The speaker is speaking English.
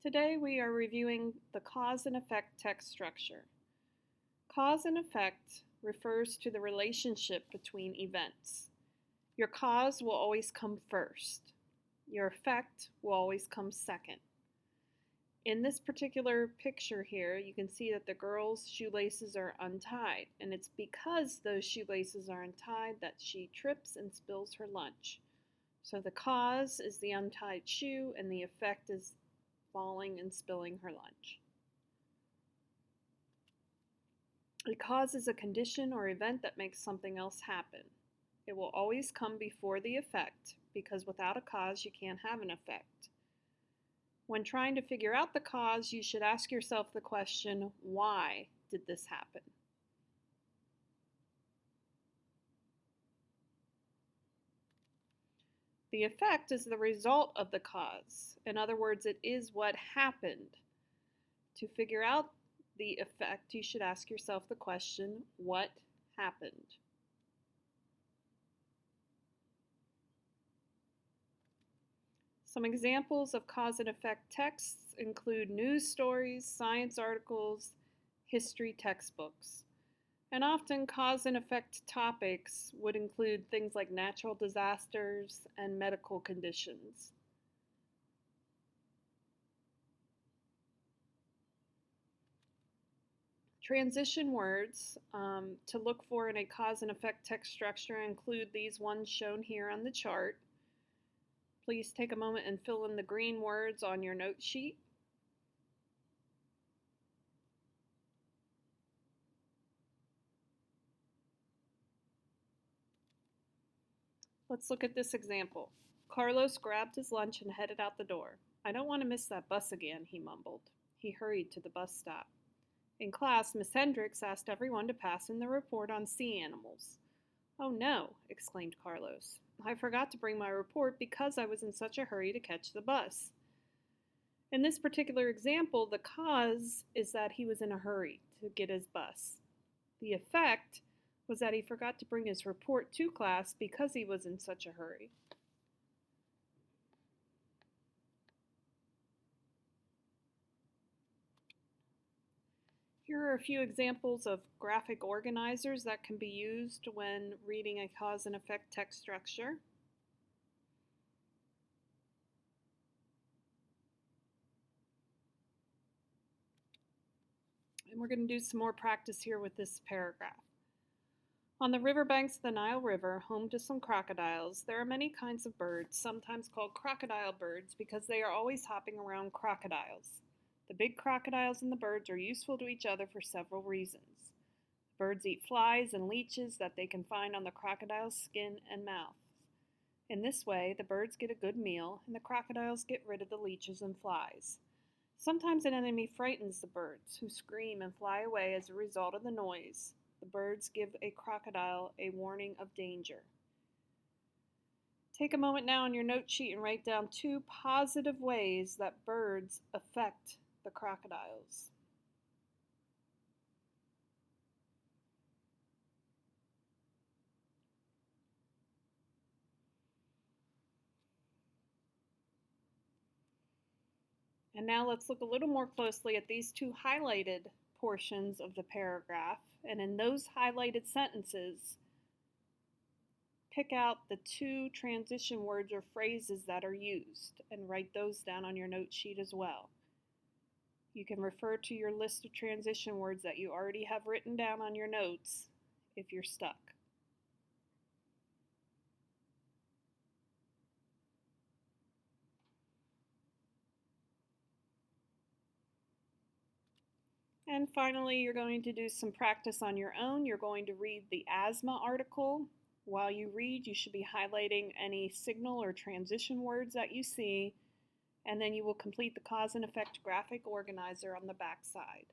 Today we are reviewing the cause and effect text structure. Cause and effect refers to the relationship between events. Your cause will always come first. Your effect will always come second. In this particular picture here, you can see that the girl's shoelaces are untied, and it's because those shoelaces are untied that she trips and spills her lunch. So the cause is the untied shoe, and the effect is falling and spilling her lunch. A cause is a condition or event that makes something else happen. It will always come before the effect because without a cause you can't have an effect. When trying to figure out the cause, you should ask yourself the question, why did this happen? The effect is the result of the cause. In other words, it is what happened. To figure out the effect, you should ask yourself the question, what happened? Some examples of cause and effect texts include news stories, science articles, history textbooks. And often cause and effect topics would include things like natural disasters and medical conditions. Transition words to look for in a cause and effect text structure include these ones shown here on the chart. Please take a moment and fill in the green words on your note sheet. Let's look at this example. Carlos grabbed his lunch and headed out the door. "I don't want to miss that bus again," he mumbled. He hurried to the bus stop. In class, Miss Hendricks asked everyone to pass in the report on sea animals. "Oh no," exclaimed Carlos. "I forgot to bring my report because I was in such a hurry to catch the bus." In this particular example, the cause is that he was in a hurry to get his bus. The effect was that he forgot to bring his report to class because he was in such a hurry. Here are a few examples of graphic organizers that can be used when reading a cause and effect text structure. And we're going to do some more practice here with this paragraph. On the riverbanks of the Nile River, home to some crocodiles, there are many kinds of birds, sometimes called crocodile birds because they are always hopping around crocodiles. The big crocodiles and the birds are useful to each other for several reasons. Birds eat flies and leeches that they can find on the crocodile's skin and mouth. In this way, the birds get a good meal and the crocodiles get rid of the leeches and flies. Sometimes an enemy frightens the birds, who scream and fly away as a result of the noise. The birds give a crocodile a warning of danger. Take a moment now on your note sheet and write down 2 positive ways that birds affect the crocodiles. And now let's look a little more closely at these 2 highlighted portions of the paragraph. And in those highlighted sentences, pick out the 2 transition words or phrases that are used and write those down on your note sheet as well. You can refer to your list of transition words that you already have written down on your notes if you're stuck. And finally, you're going to do some practice on your own. You're going to read the asthma article. While you read, you should be highlighting any signal or transition words that you see, and then you will complete the cause and effect graphic organizer on the back side.